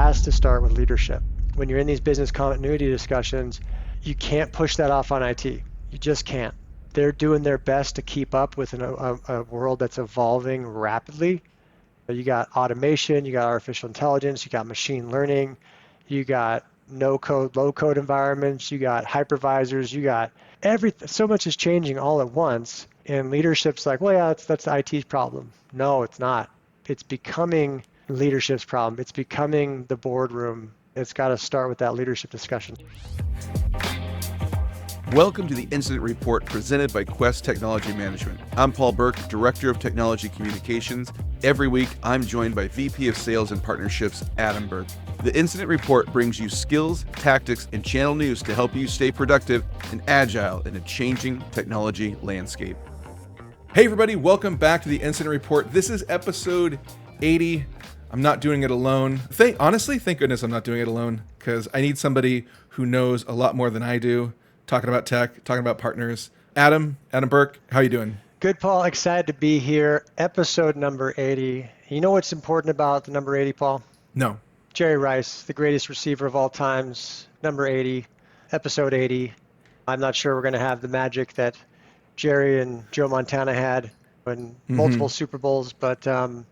has to start with leadership. When you're in these business continuity discussions, you can't push that off on IT. You just can't. They're doing their best to keep up with a world that's evolving rapidly. You got automation, you got artificial intelligence, you got machine learning, you got no code, low code environments, you got hypervisors, you got everything. So much is changing all at once. And leadership's like, well, yeah, that's IT's problem. No, it's not. It's becoming leadership's problem. It's becoming the boardroom. It's got to start with that leadership discussion. Welcome to the Incident Report presented by Quest Technology Management. I'm Paul Burke, Director of Technology Communications. Every week, I'm joined by VP of Sales and Partnerships, Adam Burke. The Incident Report brings you skills, tactics, and channel news to help you stay productive and agile in a changing technology landscape. Hey everybody, welcome back to the Incident Report. This is episode 80. I'm not doing it alone. Honestly, thank goodness I'm not doing it alone, because I need somebody who knows a lot more than I do. Talking about tech, talking about partners. Adam Burke, how you doing? Good, Paul. Excited to be here. Episode number 80. You know what's important about the number 80, Paul? No. Jerry Rice, the greatest receiver of all times, number 80, episode 80. I'm not sure we're going to have the magic that Jerry and Joe Montana had in multiple Super Bowls, but I'm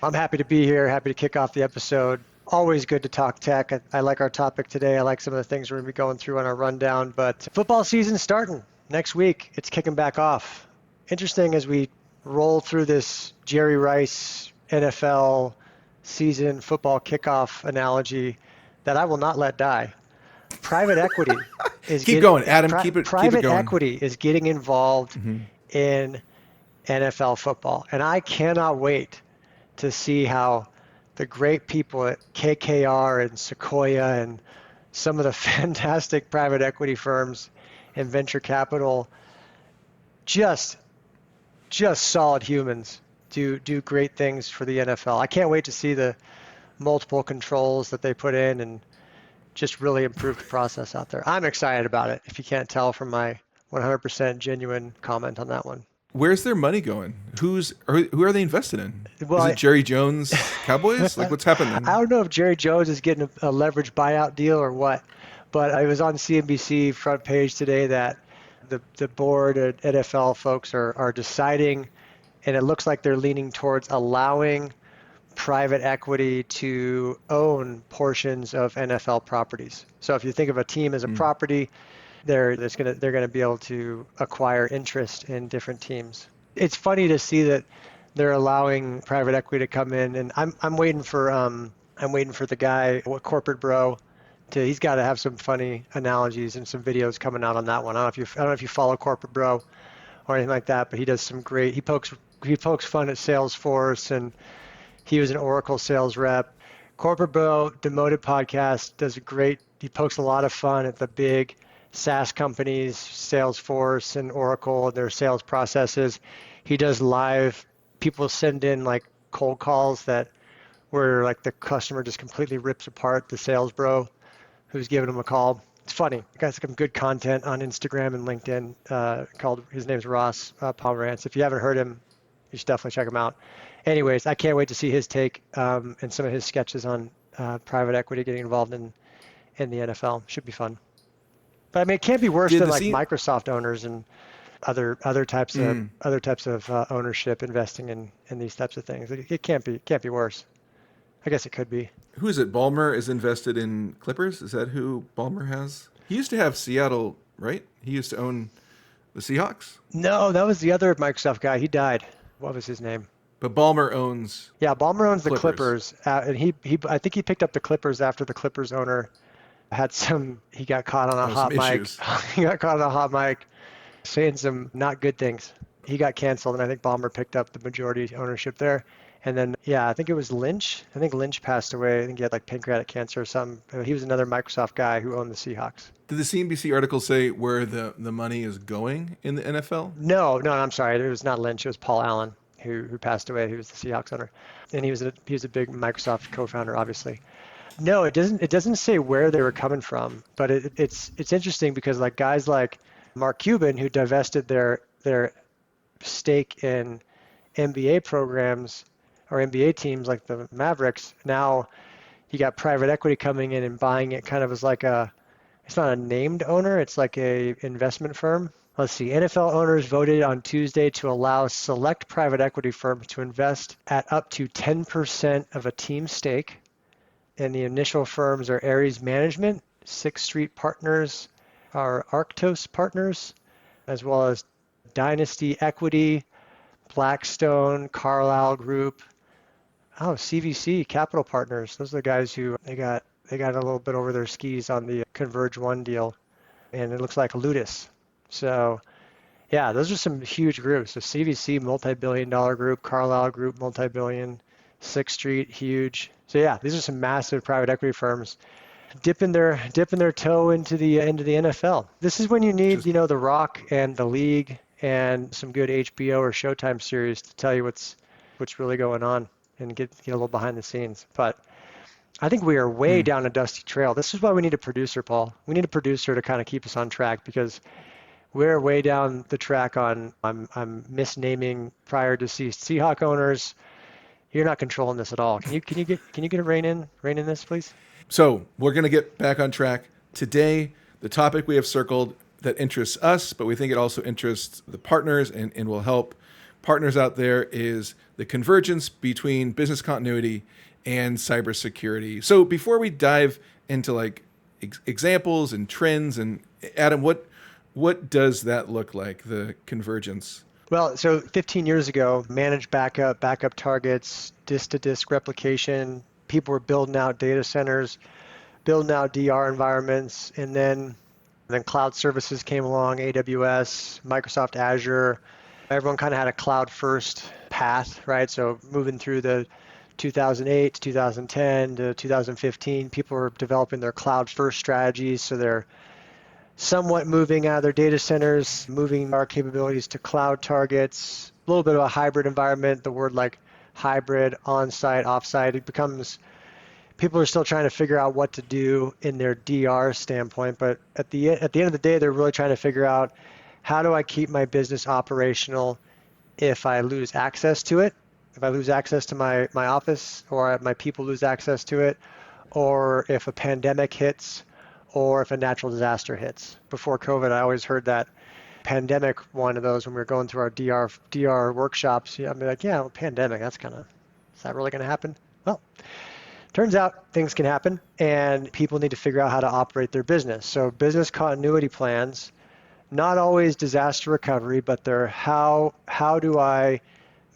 happy to be here, happy to kick off the episode. Always good to talk tech. I like our topic today. I like some of the things we're going to be going through on our rundown, but football season's starting next week. It's kicking back off. Interesting as we roll through this Jerry Rice NFL season football kickoff analogy that I will not let die. Private equity is keep going, Adam. Keep it private going. Equity is getting involved in NFL football, and I cannot wait to see how the great people at KKR and Sequoia and some of the fantastic private equity firms and venture capital, just solid humans, do great things for the NFL. I can't wait to see the multiple controls that they put in and just really improve the process out there. I'm excited about it, if you can't tell from my 100% genuine comment on that one. Where's their money going? Who are they invested in? Well, is it Jerry Jones Cowboys? Like, what's happening? I don't know if Jerry Jones is getting a leveraged buyout deal or what, but I was on CNBC front page today that the board at NFL folks are deciding, and it looks like they're leaning towards allowing private equity to own portions of NFL properties. So if you think of a team as a property, they're going to be able to acquire interest in different teams. It's funny to see that they're allowing private equity to come in, and I'm waiting for the guy, Corporate Bro, he's got to have some funny analogies and some videos coming out on that one. I don't know if you follow Corporate Bro or anything like that, but he does some great. He pokes fun at Salesforce, and he was an Oracle sales rep. Corporate Bro, Demoted Podcast, does he pokes a lot of fun at the big SaaS companies, Salesforce and Oracle, their sales processes. He does live, people send in like cold calls where like the customer just completely rips apart the sales bro who's giving them a call. It's funny. The guy's got some good content on Instagram and LinkedIn his name's Ross Pomerantz. If you haven't heard him, you should definitely check him out. Anyways, I can't wait to see his take and some of his sketches on private equity getting involved in the NFL. Should be fun. But I mean, it can't be worse than like Microsoft owners and other types of ownership investing in these types of things. It can't be worse. I guess it could be. Who is it? Ballmer is invested in Clippers. Is that who Ballmer has? He used to have Seattle, right? He used to own the Seahawks. No, that was the other Microsoft guy. He died. What was his name? But Ballmer owns. Yeah, Ballmer owns the Clippers, and I think he picked up the Clippers after the Clippers owner had he got caught on a hot mic. He got caught on a hot mic saying some not good things. He got canceled, and I think Ballmer picked up the majority ownership there. And then, I think it was Lynch. I think Lynch passed away. I think he had like pancreatic cancer or something. He was another Microsoft guy who owned the Seahawks. Did the CNBC article say where the money is going in the NFL? No, I'm sorry. It was not Lynch. It was Paul Allen who passed away. He was the Seahawks owner. And he was a big Microsoft co-founder, obviously. No, it doesn't say where they were coming from, but it's interesting because like guys like Mark Cuban, who divested their stake in NBA programs or NBA teams like the Mavericks, now You got private equity coming in and buying it kind of as like it's not a named owner, it's like a investment firm. Let's see, NFL owners voted on Tuesday to allow select private equity firms to invest at up to 10% of a team stake. And the initial firms are Ares Management, Sixth Street Partners, our Arctos Partners, as well as Dynasty Equity, Blackstone, Carlyle Group. Oh, CVC Capital Partners. Those are the guys who they got a little bit over their skis on the Converge One deal, and it looks like Ludus. So yeah, those are some huge groups. So CVC, multi-billion-dollar group, Carlyle Group, multi-billion, Sixth Street, huge. So yeah, these are some massive private equity firms dipping their toe into the NFL. This is when you need, Just The Rock and the league and some good HBO or Showtime series to tell you what's really going on and get a little behind the scenes. But I think we are way down a dusty trail. This is why we need a producer, Paul. We need a producer to kind of keep us on track because we're way down the track on I'm misnaming prior deceased Seahawk owners. You're not controlling this at all. Can you get a rein in this, please? So we're going to get back on track. Today, the topic we have circled that interests us, but we think it also interests the partners and will help partners out there is the convergence between business continuity and cybersecurity. So before we dive into like examples and trends, and Adam, what does that look like, the convergence? Well, so 15 years ago, managed backup targets, disk-to-disk replication, people were building out data centers, building out DR environments, and then cloud services came along, AWS, Microsoft Azure. Everyone kind of had a cloud first path, right? So moving through the 2008 to 2010 to 2015, people were developing their cloud first strategies. So they're somewhat moving out of their data centers, moving our capabilities to cloud targets, a little bit of a hybrid environment. The word like hybrid, on-site, off-site, it becomes people are still trying to figure out what to do in their DR standpoint, but at the end of the day, they're really trying to figure out how do I keep my business operational if I lose access to it, if I lose access to my office or my people lose access to it, or if a pandemic hits, or if a natural disaster hits. Before COVID, I always heard that pandemic one of those when we were going through our DR workshops. Yeah, I'd be like, yeah, well, pandemic, is that really going to happen? Well, turns out things can happen and people need to figure out how to operate their business. So business continuity plans, not always disaster recovery, but they're how do I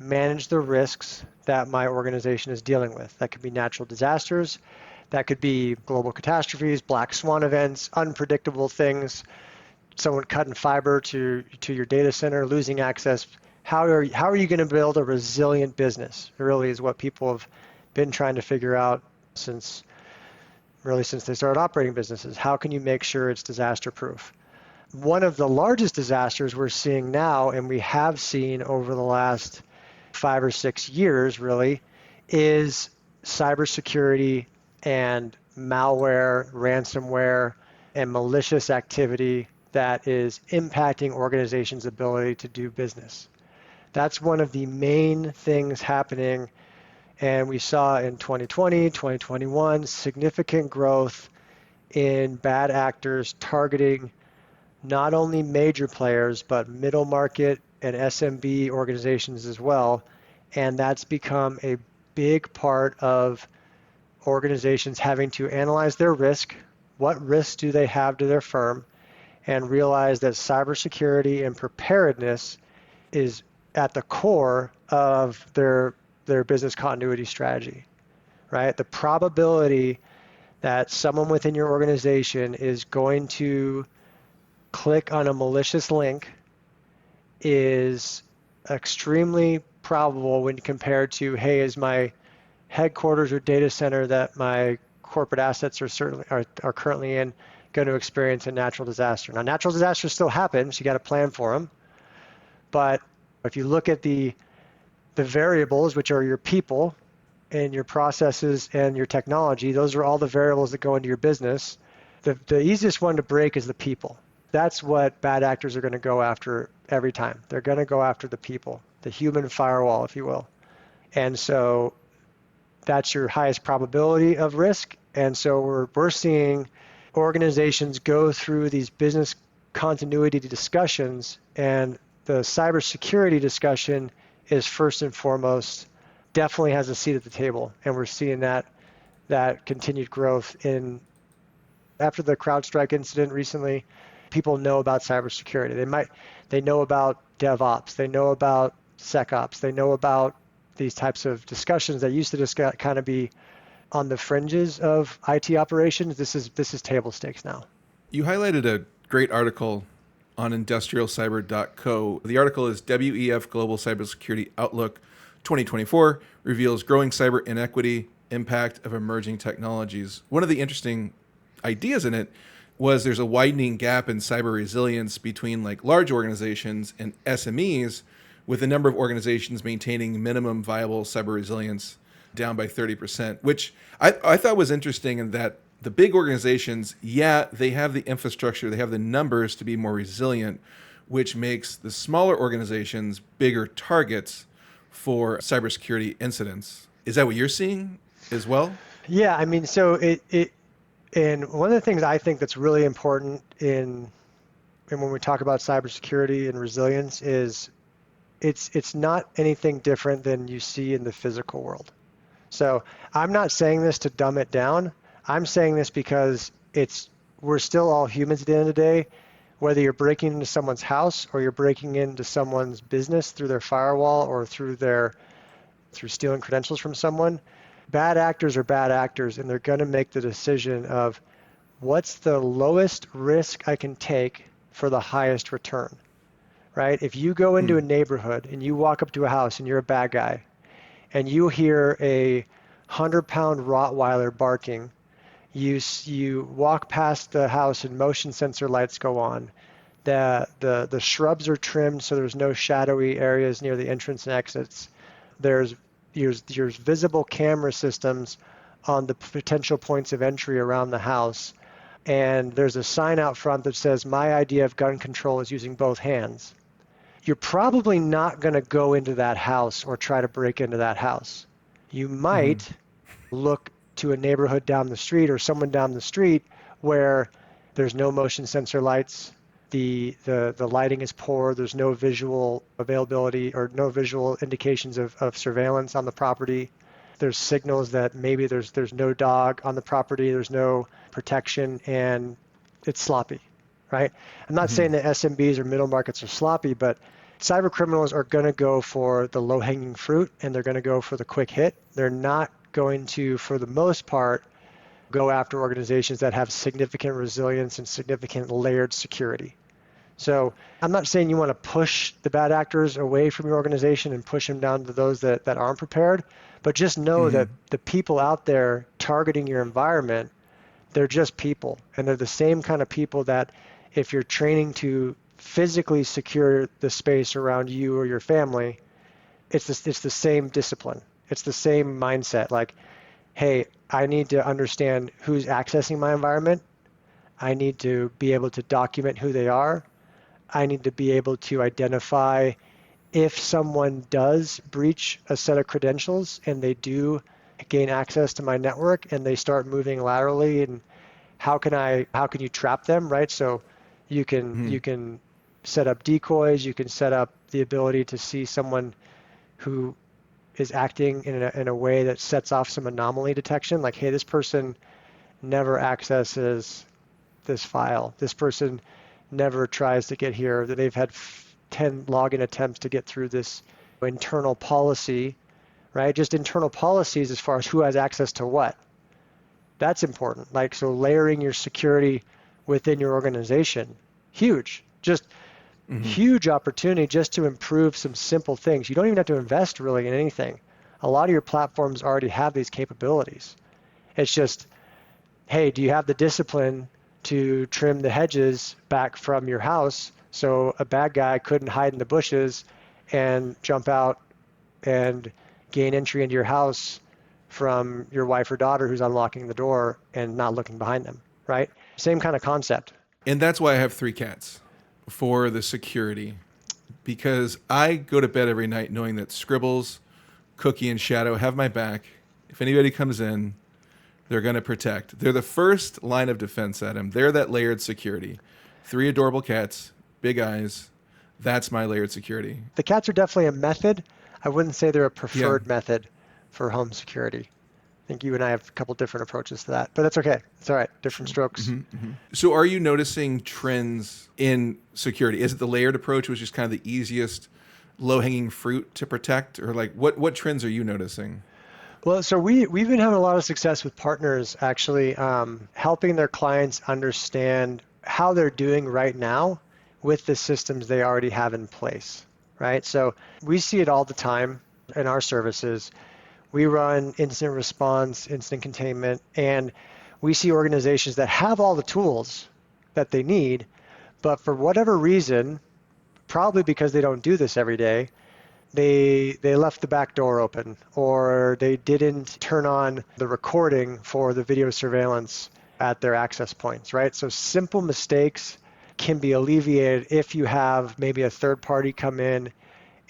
manage the risks that my organization is dealing with? That could be natural disasters, that could be global catastrophes, black swan events, unpredictable things, someone cutting fiber to your data center, losing access. How are you going to build a resilient business? It really is what people have been trying to figure out since they started operating businesses. How can you make sure it's disaster proof? One of the largest disasters we're seeing now, and we have seen over the last 5 or 6 years really, is cybersecurity and malware, ransomware, and malicious activity that is impacting organizations' ability to do business. That's one of the main things happening, and we saw in 2020, 2021, significant growth in bad actors targeting not only major players, but middle market and SMB organizations as well. And that's become a big part of organizations having to analyze their risk. What risks do they have to their firm? And realize that cybersecurity and preparedness is at the core of their business continuity strategy, right? The probability that someone within your organization is going to click on a malicious link is extremely probable when compared to, hey, is my headquarters or data center that my corporate assets are currently in going to experience a natural disaster? Now, natural disasters still happen, so you got to plan for them. But if you look at the variables, which are your people and your processes and your technology, those are all the variables that go into your business. The easiest one to break is the people. That's what bad actors are going to go after every time. They're going to go after the people, the human firewall, if you will. And so that's your highest probability of risk. And so we're seeing organizations go through these business continuity discussions, and the cybersecurity discussion is first and foremost, definitely has a seat at the table. And we're seeing that continued growth in after the CrowdStrike incident recently. People know about cybersecurity. They know about DevOps, they know about SecOps, they know about these types of discussions that used to just kind of be on the fringes of IT operations. This is table stakes now. You highlighted a great article on industrialcyber.co. The article is WEF Global Cybersecurity Outlook 2024 reveals growing cyber inequity, impact of emerging technologies. One of the interesting ideas in it was there's a widening gap in cyber resilience between like large organizations and SMEs, with the number of organizations maintaining minimum viable cyber resilience down by 30%, which I thought was interesting in that the big organizations, yeah, they have the infrastructure, they have the numbers to be more resilient, which makes the smaller organizations bigger targets for cybersecurity incidents. Is that what you're seeing as well? Yeah, I mean, so and one of the things I think that's really important in when we talk about cybersecurity and resilience is it's not anything different than you see in the physical world. So I'm not saying this to dumb it down. I'm saying this because we're still all humans at the end of the day. Whether you're breaking into someone's house or you're breaking into someone's business through their firewall or through stealing credentials from someone, bad actors are bad actors, and they're going to make the decision of what's the lowest risk I can take for the highest return, right? If you go into a neighborhood and you walk up to a house and you're a bad guy and you hear a 100-pound Rottweiler barking, you walk past the house and motion sensor lights go on. The shrubs are trimmed so there's no shadowy areas near the entrance and exits. There's visible camera systems on the potential points of entry around the house. And there's a sign out front that says, "My idea of gun control is using both hands." You're probably not going to go into that house or try to break into that house. You might look to a neighborhood down the street or someone down the street where there's no motion sensor lights, the lighting is poor, there's no visual availability or no visual indications of surveillance on the property. There's signals that maybe there's no dog on the property, there's no protection, and it's sloppy, right? I'm not saying that SMBs or middle markets are sloppy, but cyber criminals are going to go for the low-hanging fruit, and they're going to go for the quick hit. They're not going to, for the most part, go after organizations that have significant resilience and significant layered security. So I'm not saying you want to push the bad actors away from your organization and push them down to those that aren't prepared, but just know that the people out there targeting your environment, they're just people, and they're the same kind of people that if you're training to physically secure the space around you or your family, it's the same discipline. It's the same mindset. Like, hey, I need to understand who's accessing my environment. I need to be able to document who they are. I need to be able to identify if someone does breach a set of credentials and they do gain access to my network and they start moving laterally, and how can you trap them, right? So you can set up decoys, you can set up the ability to see someone who is acting in a way that sets off some anomaly detection, like, hey, this person never accesses this file. This person never tries to get here. That they've had 10 login attempts to get through this internal policy, right? Just internal policies as far as who has access to what. That's important. Like, so layering your security within your organization, huge. Just huge opportunity just to improve some simple things. You don't even have to invest really in anything. A lot of your platforms already have these capabilities. It's just, hey, do you have the discipline to trim the hedges back from your house so a bad guy couldn't hide in the bushes and jump out and gain entry into your house from your wife or daughter who's unlocking the door and not looking behind them, right? Same kind of concept. And that's why I have 3 cats, for the security, because I go to bed every night knowing that Scribbles, Cookie, and Shadow have my back. If anybody comes in, they're going to protect. They're the first line of defense, Adam. They're that layered security. 3 adorable cats, big eyes. That's my layered security. The cats are definitely a method. I wouldn't say they're a Yeah. preferred method for home security. I think you and I have a couple different approaches to that, but that's okay. It's all right. Different Sure. strokes. So are you noticing trends in security? Is it the layered approach, which is kind of the easiest low-hanging fruit to protect? Or like what trends are you noticing? Well, so we've been having a lot of success with partners actually helping their clients understand how they're doing right now with the systems they already have in place, right? So we see it all the time in our services. We run incident response, incident containment, and we see organizations that have all the tools that they need, but for whatever reason, probably because they don't do this every day, they left the back door open, or they didn't turn on the recording for the video surveillance at their access points, right? So simple mistakes can be alleviated if you have maybe a third party come in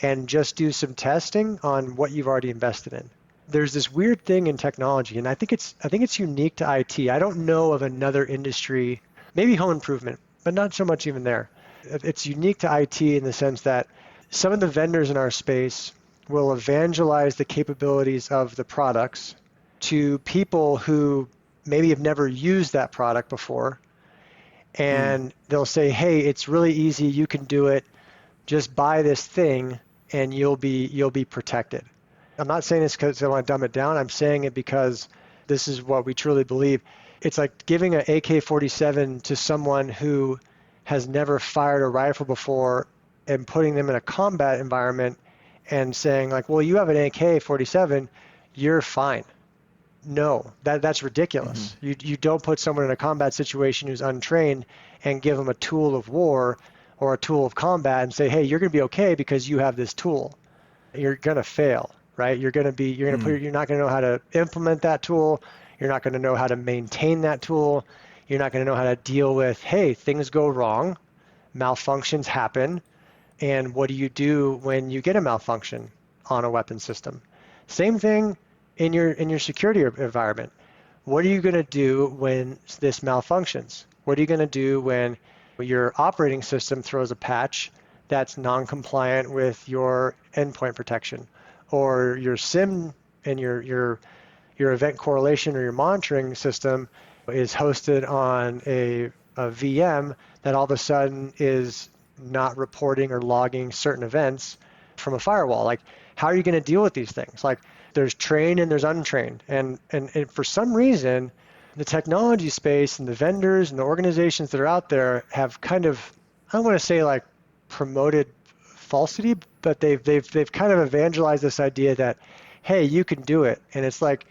and just do some testing on what you've already invested in. There's this weird thing in technology, and I think it's unique to IT. I don't know of another industry, maybe home improvement, but not so much even there. It's unique to IT in the sense that some of the vendors in our space will evangelize the capabilities of the products to people who maybe have never used that product before. And they'll say, hey, it's really easy. You can do it. Just buy this thing and you'll be protected. I'm not saying this because I want to dumb it down. I'm saying it because this is what we truly believe. It's like giving an AK-47 to someone who has never fired a rifle before and putting them in a combat environment and saying like, well, you have an AK-47, you're fine. No, that's ridiculous. You don't put someone in a combat situation who's untrained and give them a tool of war or a tool of combat and say, hey, you're going to be okay because you have this tool. You're going to fail, right? You're not going to know how to implement that tool. You're not going to know how to maintain that tool. You're not going to know how to deal with, hey, things go wrong, malfunctions happen, and what do you do when you get a malfunction on a weapon system? Same thing in your security environment. What are you going to do when this malfunctions? What are you going to do when your operating system throws a patch that's non-compliant with your endpoint protection, or your SIM and your event correlation or your monitoring system is hosted on a VM that all of a sudden is not reporting or logging certain events from a firewall? Like, how are you going to deal with these things? Like, there's trained and there's untrained, and for some reason, the technology space and the vendors and the organizations that are out there have kind of, I don't want to say like promoted falsity, but they've kind of evangelized this idea that, hey, you can do it. And it's like,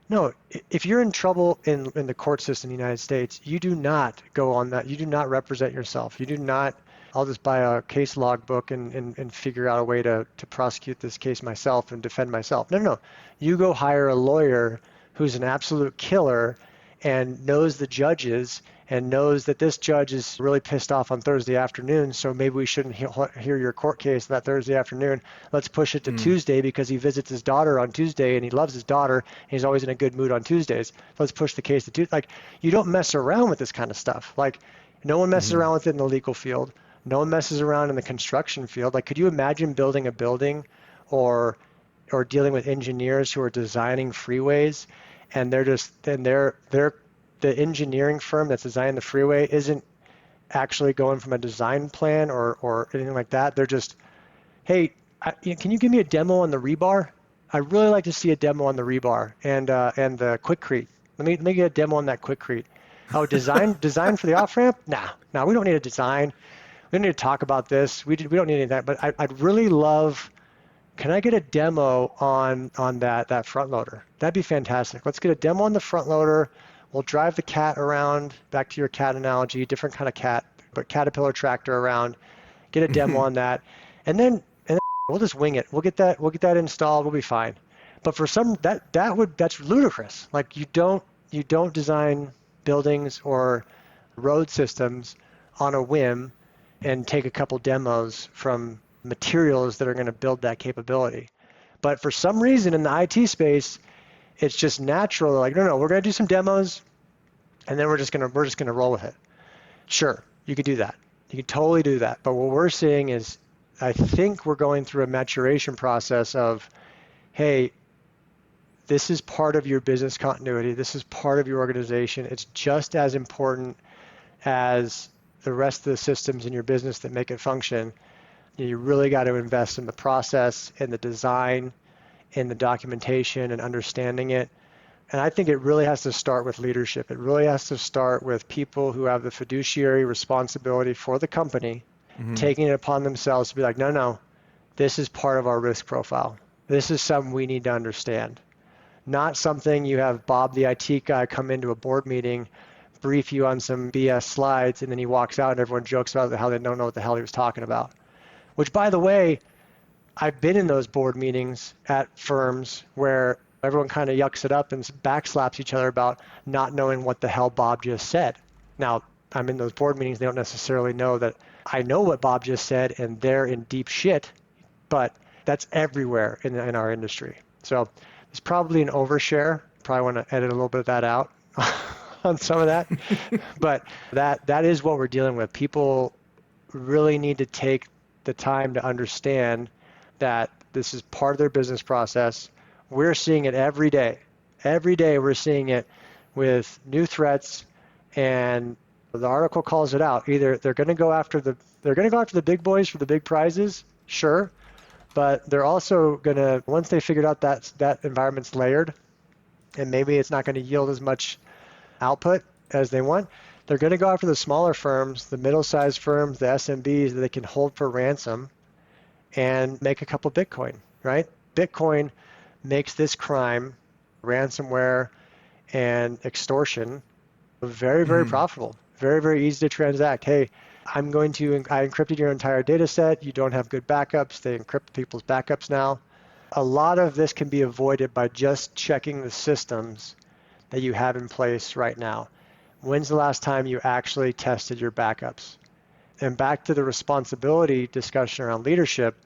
no, if you're in trouble in the court system in the United States, you do not go on that. You do not represent yourself. You do not, I'll just buy a case log book and figure out a way to prosecute this case myself and defend myself. No, no, no. You go hire a lawyer who's an absolute killer and knows the judges and knows that this judge is really pissed off on Thursday afternoon, so maybe we shouldn't hear your court case that Thursday afternoon. Let's push it to Tuesday because he visits his daughter on Tuesday and he loves his daughter and he's always in a good mood on Tuesdays. Let's push the case to Tuesday. Like, you don't mess around with this kind of stuff. Like, no one messes around with it in the legal field. No one messes around in the construction field. Like, could you imagine building a building or dealing with engineers who are designing freeways and they're the engineering firm that's designing the freeway isn't actually going from a design plan or anything like that. They're just, hey, can you give me a demo on the rebar? I'd really like to see a demo on the rebar and the quickcrete. Let me get a demo on that quickcrete. Oh, design for the off ramp? Nah, we don't need a design. We don't need to talk about this. We don't need any of that. But I'd really love. Can I get a demo on that front loader? That'd be fantastic. Let's get a demo on the front loader. We'll drive the cat around, back to your cat analogy, different kind of cat, but Caterpillar tractor around, get a demo on that. And then we'll just wing it. We'll get that installed, we'll be fine. But for some that's ludicrous. Like, you don't design buildings or road systems on a whim and take a couple demos from materials that are going to build that capability. But for some reason in the IT space, it's just natural. They're like, no, we're going to do some demos, and then we're just gonna roll with it. Sure, you could do that. You can totally do that. But what we're seeing is, I think we're going through a maturation process of, hey, this is part of your business continuity. This is part of your organization. It's just as important as the rest of the systems in your business that make it function. You really got to invest in the process, in the design, in the documentation, and understanding it. And I think it really has to start with leadership. It really has to start with people who have the fiduciary responsibility for the company, taking it upon themselves to be like, no, this is part of our risk profile. This is something we need to understand. Not something you have Bob, the IT guy, come into a board meeting, brief you on some BS slides, and then he walks out and everyone jokes about how they don't know what the hell he was talking about. Which, by the way, I've been in those board meetings at firms where everyone kind of yucks it up and backslaps each other about not knowing what the hell Bob just said. Now, I'm in those board meetings. They don't necessarily know that I know what Bob just said, and they're in deep shit, but that's everywhere in our industry. So it's probably an overshare. Probably want to edit a little bit of that out on some of that. But that is what we're dealing with. People really need to take the time to understand that this is part of their business process. We're seeing it every day. Every day we're seeing it with new threats, and the article calls it out. Either they're going to go after the big boys for the big prizes, sure, but they're also going to, once they figured out that environment's layered and maybe it's not going to yield as much output as they want, they're going to go after the smaller firms, the middle-sized firms, the SMBs that they can hold for ransom and make a couple Bitcoin, right? Bitcoin makes this crime, ransomware and extortion, very, very profitable, very, very easy to transact. Hey, I encrypted your entire data set. You don't have good backups. They encrypt people's backups now. A lot of this can be avoided by just checking the systems that you have in place right now. When's the last time you actually tested your backups? And back to the responsibility discussion around leadership,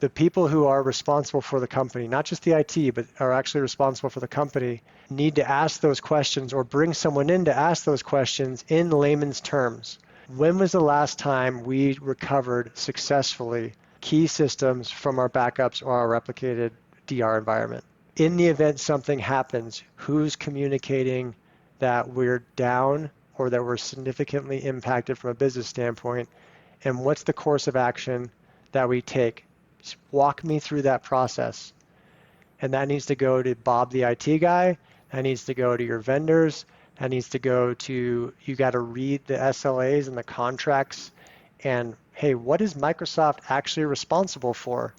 the people who are responsible for the company, not just the IT, but are actually responsible for the company, need to ask those questions or bring someone in to ask those questions in layman's terms. When was the last time we recovered successfully key systems from our backups or our replicated DR environment? In the event something happens, who's communicating that we're down or that we're significantly impacted from a business standpoint, and what's the course of action that we take? Just walk me through that process. And that needs to go to Bob, the IT guy. That needs to go to your vendors. That needs to go to, you got to read the SLAs and the contracts. And hey, what is Microsoft actually responsible for?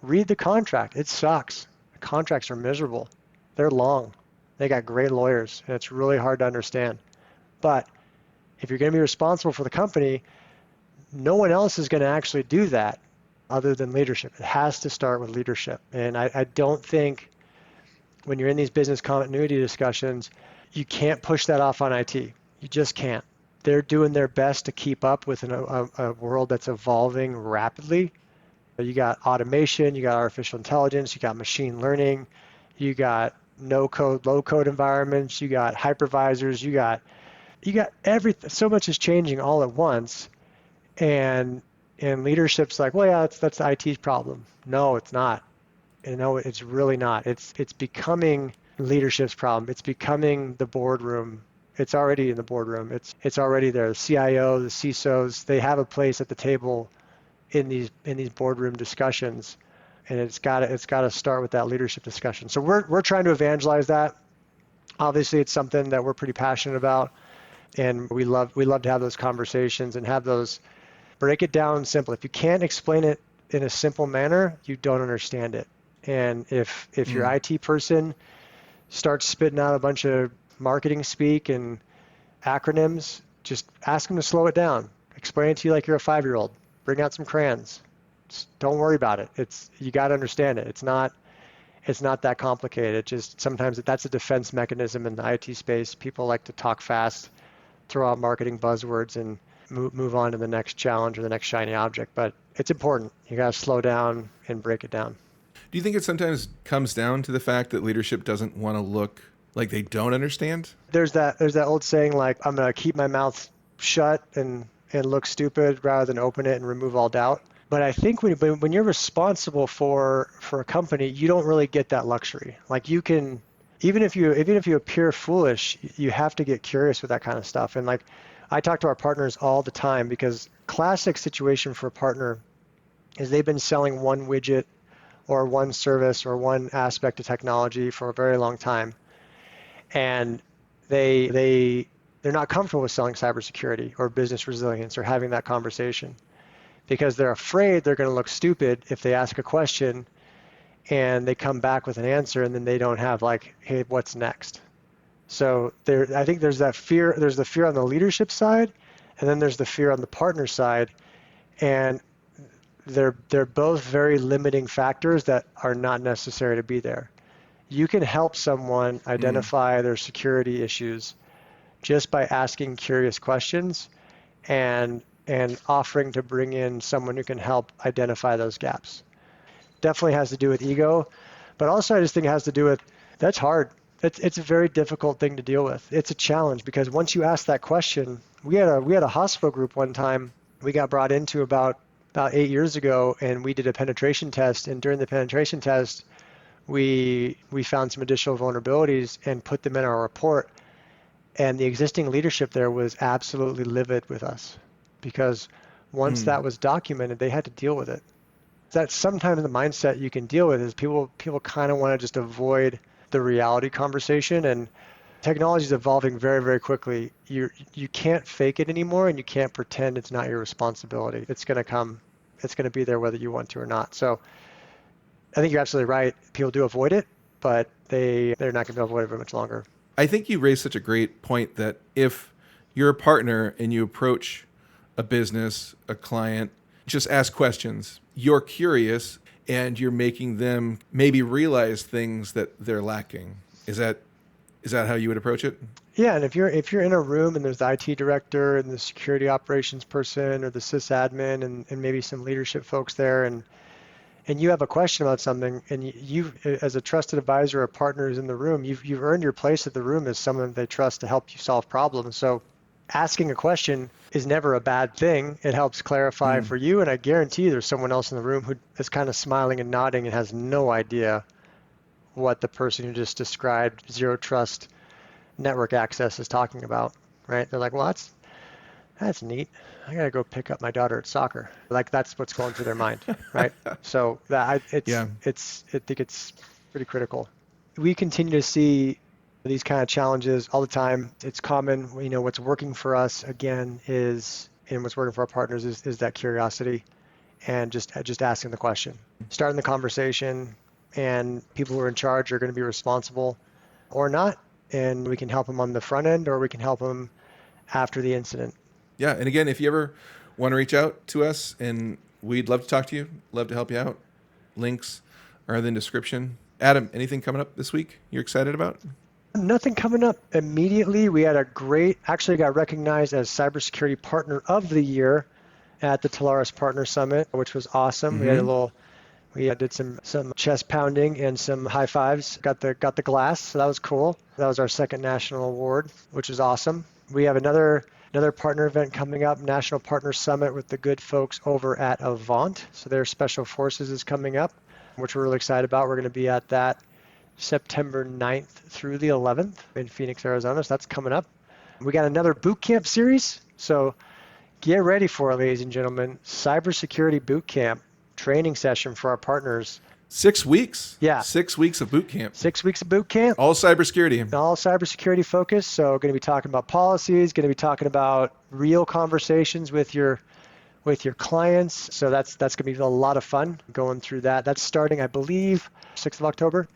Read the contract. It sucks. The contracts are miserable. They're long. They got great lawyers, and it's really hard to understand. But if you're going to be responsible for the company, no one else is going to actually do that other than leadership. It has to start with leadership. And I don't think when you're in these business continuity discussions, you can't push that off on IT. You just can't. They're doing their best to keep up with a world that's evolving rapidly. You got automation, you got artificial intelligence, you got machine learning, you got no-code, low-code environments, you got hypervisors, you got everything. So much is changing all at once, and leadership's like, well, yeah, that's the IT's problem. No, it's not. And no, it's really not. It's becoming leadership's problem. It's becoming the boardroom. It's already in the boardroom. It's already there. The CIO, the CISOs, they have a place at the table in these boardroom discussions, and it's got to start with that leadership discussion. So we're trying to evangelize that. Obviously, it's something that we're pretty passionate about, and we love to have those conversations and have those, break it down simple. If you can't explain it in a simple manner, you don't understand it. And if your IT person starts spitting out a bunch of marketing speak and acronyms, just ask them to slow it down. Explain it to you like you're a 5-year-old. Bring out some crayons. Just don't worry about it. You got to understand it. It's not that complicated. It just sometimes that's a defense mechanism in the IT space. People like to talk fast, throw out marketing buzzwords, and move on to the next challenge or the next shiny object. But it's important. You got to slow down and break it down. Do you think it sometimes comes down to the fact that leadership doesn't want to look like they don't understand? There's that old saying like I'm gonna keep my mouth shut and look stupid rather than open it and remove all doubt. But I think when you're responsible for a company, you don't really get that luxury. Like you can even if you appear foolish, you have to get curious with that kind of stuff. And like I talk to our partners all the time because classic situation for a partner is they've been selling one widget or one service or one aspect of technology for a very long time, and they're not comfortable with selling cybersecurity or business resilience or having that conversation because they're afraid they're going to look stupid if they ask a question and they come back with an answer and then they don't have like, hey, what's next? So I think there's that fear. There's the fear on the leadership side, and then there's the fear on the partner side, and they're both very limiting factors that are not necessary to be there. You can help someone identify their security issues just by asking curious questions and offering to bring in someone who can help identify those gaps. Definitely has to do with ego, but also I just think it has to do with that's hard. It's a very difficult thing to deal with. It's a challenge because once you ask that question, we had a hospital group one time we got brought into about 8 years ago, and we did a penetration test. And during the penetration test, we found some additional vulnerabilities and put them in our report. And the existing leadership there was absolutely livid with us because once that was documented, they had to deal with it. That's sometimes the mindset you can deal with is people kind of want to just avoid the reality conversation, and technology is evolving very, very quickly. You can't fake it anymore, and you can't pretend it's not your responsibility. It's going to come. It's going to be there whether you want to or not. So I think you're absolutely right. People do avoid it, but they're not going to be able to avoid it very much longer. I think you raised such a great point that if you're a partner and you approach a business, a client, just ask questions. You're curious and you're making them maybe realize things that they're lacking. Is that how you would approach it? Yeah, and if you're in a room and there's the IT director and the security operations person or the sysadmin and maybe some leadership folks there, and you have a question about something, and you as a trusted advisor or partner who's in the room, you've earned your place at the room as someone they trust to help you solve problems. So asking a question is never a bad thing. It helps clarify for you, and I guarantee you there's someone else in the room who is kind of smiling and nodding and has no idea what the person who just described zero trust network access is talking about, right? They're like, well, that's neat. I gotta go pick up my daughter at soccer. Like that's what's going through their mind, right? So I think it's pretty critical. We continue to see these kind of challenges all the time. It's common. What's working for us again and what's working for our partners is that curiosity and just asking the question, starting the conversation, and people who are in charge are going to be responsible or not, and we can help them on the front end or we can help them after the incident. Yeah, and again, if you ever want to reach out to us, and we'd love to talk to you, love to help you out. Links are in the description. Adam, anything coming up this week you're excited about? Nothing coming up immediately. We had actually got recognized as Cybersecurity Partner of the Year at the Talaris Partner Summit, which was awesome. We did some chest pounding and some high fives. Got the glass, so that was cool. That was our second national award, which is awesome. We have another partner event coming up, National Partner Summit with the good folks over at Avant. So their Special Forces is coming up, which we're really excited about. We're going to be at that September 9th through the 11th in Phoenix, Arizona. So that's coming up. We got another boot camp series. So get ready for it, ladies and gentlemen. Cybersecurity boot camp training session for our partners. 6 weeks. Yeah. 6 weeks of boot camp. 6 weeks of boot camp. All cybersecurity. All cybersecurity focused. So going to be talking about policies, going to be talking about real conversations with your clients. So that's going to be a lot of fun going through that. That's starting, I believe, 6th of October.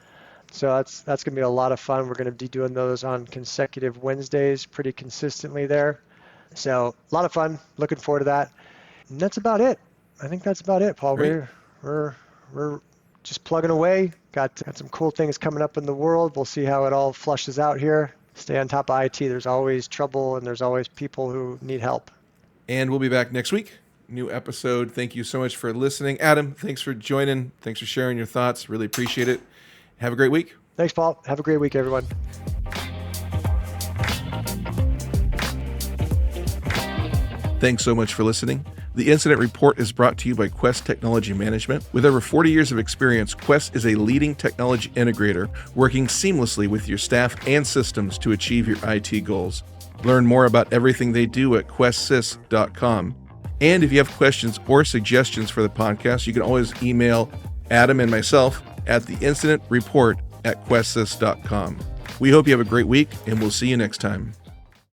So that's going to be a lot of fun. We're going to be doing those on consecutive Wednesdays pretty consistently there. So a lot of fun. Looking forward to that. And that's about it. I think that's about it, Paul. Great. We're just plugging away. Got some cool things coming up in the world. We'll see how it all flushes out here. Stay on top of IT. There's always trouble and there's always people who need help. And we'll be back next week new episode. Thank you so much for listening. Adam, thanks for joining. Thanks for sharing your thoughts. Really appreciate it. Have a great week. Thanks, Paul. Have a great week, everyone. Thanks so much for listening. The Incident Report is brought to you by Quest Technology Management. With over 40 years of experience, Quest is a leading technology integrator working seamlessly with your staff and systems to achieve your IT goals. Learn more about everything they do at questsys.com. And if you have questions or suggestions for the podcast, you can always email Adam and myself at theincidentreport@questsys.com. We hope you have a great week, and we'll see you next time.